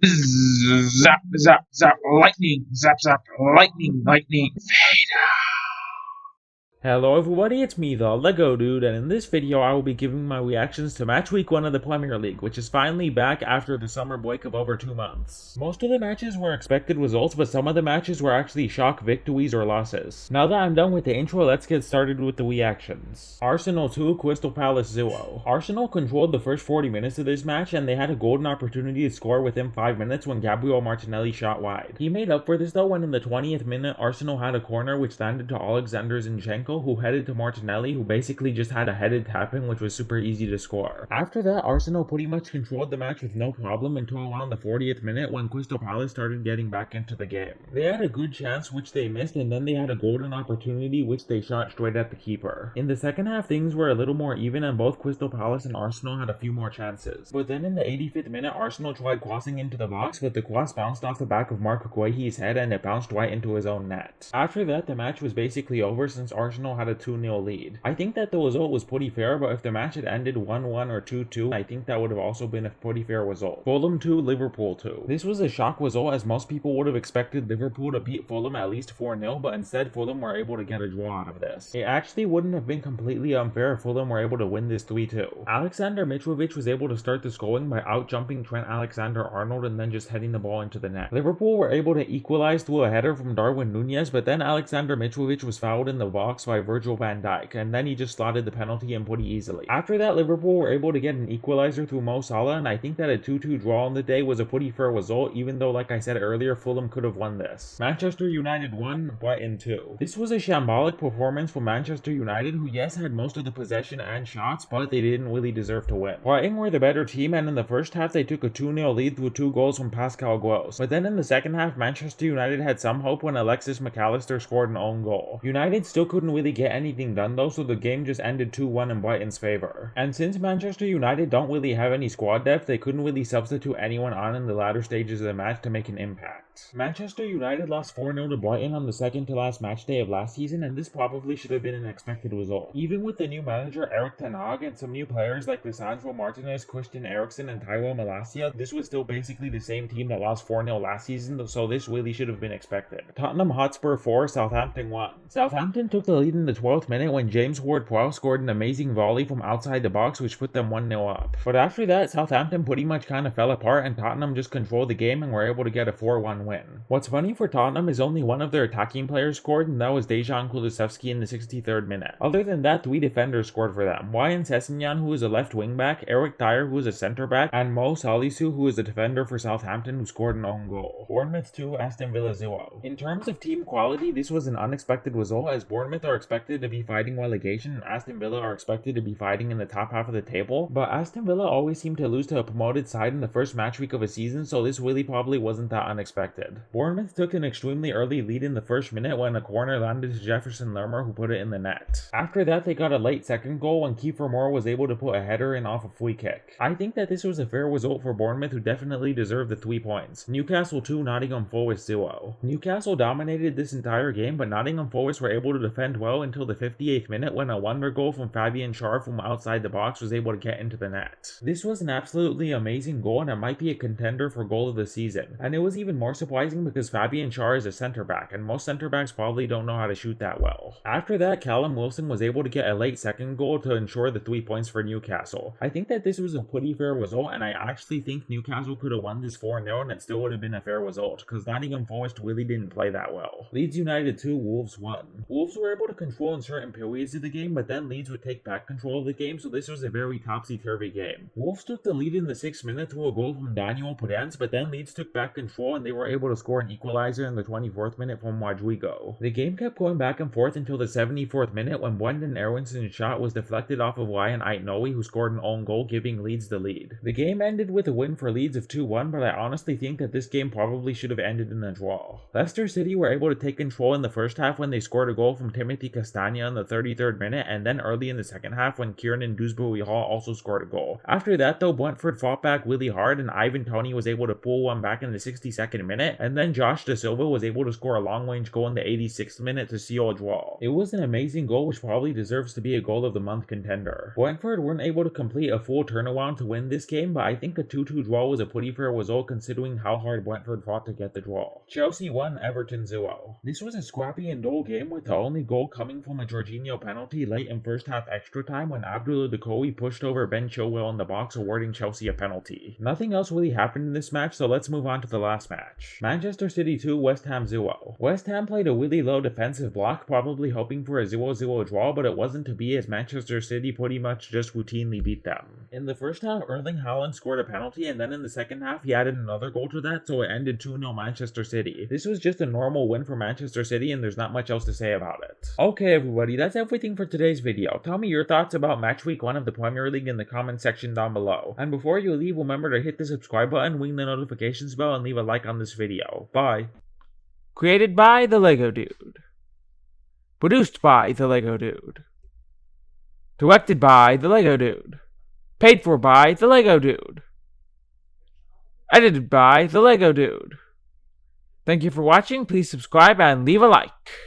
Zap, zap, zap, lightning, zap, zap, lightning, lightning. Hello everybody, it's me, the Lego Dude, and in this video I will be giving my reactions to Match Week 1 of the Premier League, which is finally back after the summer break of over 2 months. Most of the matches were expected results, but some of the matches were actually shock victories or losses. Now that I'm done with the intro, let's get started with the reactions. Arsenal 2, Crystal Palace 0. Arsenal controlled the first 40 minutes of this match, and they had a golden opportunity to score within 5 minutes when Gabriel Martinelli shot wide. He made up for this though when in the 20th minute Arsenal had a corner which landed to Alexander Zinchenko, who headed to Martinelli, who basically just had a headed tap-in, which was super easy to score. After that, Arsenal pretty much controlled the match with no problem until around the 40th minute when Crystal Palace started getting back into the game. They had a good chance which they missed, and then they had a golden opportunity which they shot straight at the keeper. In the second half, things were a little more even and both Crystal Palace and Arsenal had a few more chances. But then in the 85th minute, Arsenal tried crossing into the box, but the cross bounced off the back of Mark Guehi's head and it bounced right into his own net. After that, the match was basically over since Arsenal had a 2-0 lead. I think that the result was pretty fair, but if the match had ended 1-1 or 2-2, I think that would have also been a pretty fair result. Fulham 2, Liverpool 2. This was a shock result as most people would have expected Liverpool to beat Fulham at least 4-0, but instead Fulham were able to get a draw out of this. It actually wouldn't have been completely unfair if Fulham were able to win this 3-2. Alexander Mitrovic was able to start the scoring by out-jumping Trent Alexander-Arnold and then just heading the ball into the net. Liverpool were able to equalize through a header from Darwin Núñez, but then Alexander Mitrovic was fouled in the box by Virgil van Dijk, and then he just slotted the penalty in pretty easily. After that, Liverpool were able to get an equalizer through Mo Salah, and I think that a 2-2 draw on the day was a pretty fair result, even though, like I said earlier, Fulham could have won this. Manchester United 1, Brighton 2. This was a shambolic performance for Manchester United, who yes had most of the possession and shots, but they didn't really deserve to win. Brighton were the better team, and in the first half they took a 2-0 lead through 2 goals from Pascal Gross. But then in the second half, Manchester United had some hope when Alexis McAllister scored an own goal. United still couldn't really get anything done though, so the game just ended 2-1 in Brighton's favor. And since Manchester United don't really have any squad depth, they couldn't really substitute anyone on in the latter stages of the match to make an impact. Manchester United lost 4-0 to Brighton on the second to last match day of last season, and this probably should have been an expected result. Even with the new manager Erik ten Hag and some new players like Lisandro Martinez, Christian Eriksen, and Tyrell Malacia, this was still basically the same team that lost 4-0 last season, so this really should have been expected. Tottenham Hotspur 4, Southampton 1. Southampton took the lead in the 12th minute when James Ward-Prowse scored an amazing volley from outside the box which put them 1-0 up. But after that, Southampton pretty much kind of fell apart and Tottenham just controlled the game and were able to get a 4-1 win. What's funny for Tottenham is only one of their attacking players scored, and that was Dejan Kulusevski in the 63rd minute. Other than that, 3 defenders scored for them. Ryan Sessegnon, who is a left wing back, Eric Dyer, who is a centre back, and Mo Salisu, who is a defender for Southampton, who scored an own goal. Bournemouth 2, Aston Villa 0. In terms of team quality, this was an unexpected result as Bournemouth are expected to be fighting relegation and Aston Villa are expected to be fighting in the top half of the table, but Aston Villa always seem to lose to a promoted side in the first match week of a season, so this really probably wasn't that unexpected. Bournemouth took an extremely early lead in the first minute when a corner landed to Jefferson Lerma, who put it in the net. After that, they got a late second goal when Kiefer Moore was able to put a header in off a free kick. I think that this was a fair result for Bournemouth, who definitely deserved the 3 points. Newcastle 2, Nottingham Forest 0. Newcastle dominated this entire game, but Nottingham Forest were able to defend well until the 58th minute when a wonder goal from Fabian Schär from outside the box was able to get into the net. This was an absolutely amazing goal and it might be a contender for goal of the season. And it was even more surprising because Fabian Schär is a centre back, and most centre backs probably don't know how to shoot that well. After that, Callum Wilson was able to get a late second goal to ensure the 3 points for Newcastle. I think that this was a pretty fair result, and I actually think Newcastle could have won this 4-0 and it still would have been a fair result, because Nottingham Forest really didn't play that well. Leeds United 2, Wolves 1. Wolves were able to control in certain periods of the game, but then Leeds would take back control of the game, so this was a very topsy-turvy game. Wolves took the lead in the 6th minute through a goal from Daniel Podence, but then Leeds took back control and they were able to score an equalizer in the 24th minute from Rodrigo. The game kept going back and forth until the 74th minute when Brendan Aaronson's shot was deflected off of Ryan Aitnoe, who scored an own goal, giving Leeds the lead. The game ended with a win for Leeds of 2-1, but I honestly think that this game probably should have ended in a draw. Leicester City were able to take control in the first half when they scored a goal from Timothy Castagna in the 33rd minute, and then early in the second half when Kieran Dewsbury Hall also scored a goal. After that though, Brentford fought back really hard and Ivan Toney was able to pull one back in the 62nd minute minute, and then Josh Da Silva was able to score a long-range goal in the 86th minute to seal a draw. It was an amazing goal which probably deserves to be a goal of the month contender. Brentford weren't able to complete a full turnaround to win this game, but I think a 2-2 draw was a pretty fair result considering how hard Brentford fought to get the draw. Chelsea 1, Everton 0. This was a scrappy and dull game with the only goal coming from a Jorginho penalty late in first half extra time when Abdullah Decoy pushed over Ben Chilwell in the box, awarding Chelsea a penalty. Nothing else really happened in this match, so let's move on to the last match. Manchester City 2, West Ham 0. West Ham played a really low defensive block, probably hoping for a 0-0 draw, but it wasn't to be as Manchester City pretty much just routinely beat them. In the first half, Erling Haaland scored a penalty, and then in the second half, he added another goal to that, so it ended 2-0 Manchester City. This was just a normal win for Manchester City, and there's not much else to say about it. Okay everybody, that's everything for today's video. Tell me your thoughts about Match Week 1 of the Premier League in the comment section down below. And before you leave, remember to hit the subscribe button, ring the notifications bell, and leave a like on this video. Bye. Created by The Lego Dude. Produced by The Lego Dude. Directed by The Lego Dude. Paid for by The Lego Dude. Edited by The Lego Dude. Thank you for watching, please subscribe and leave a like.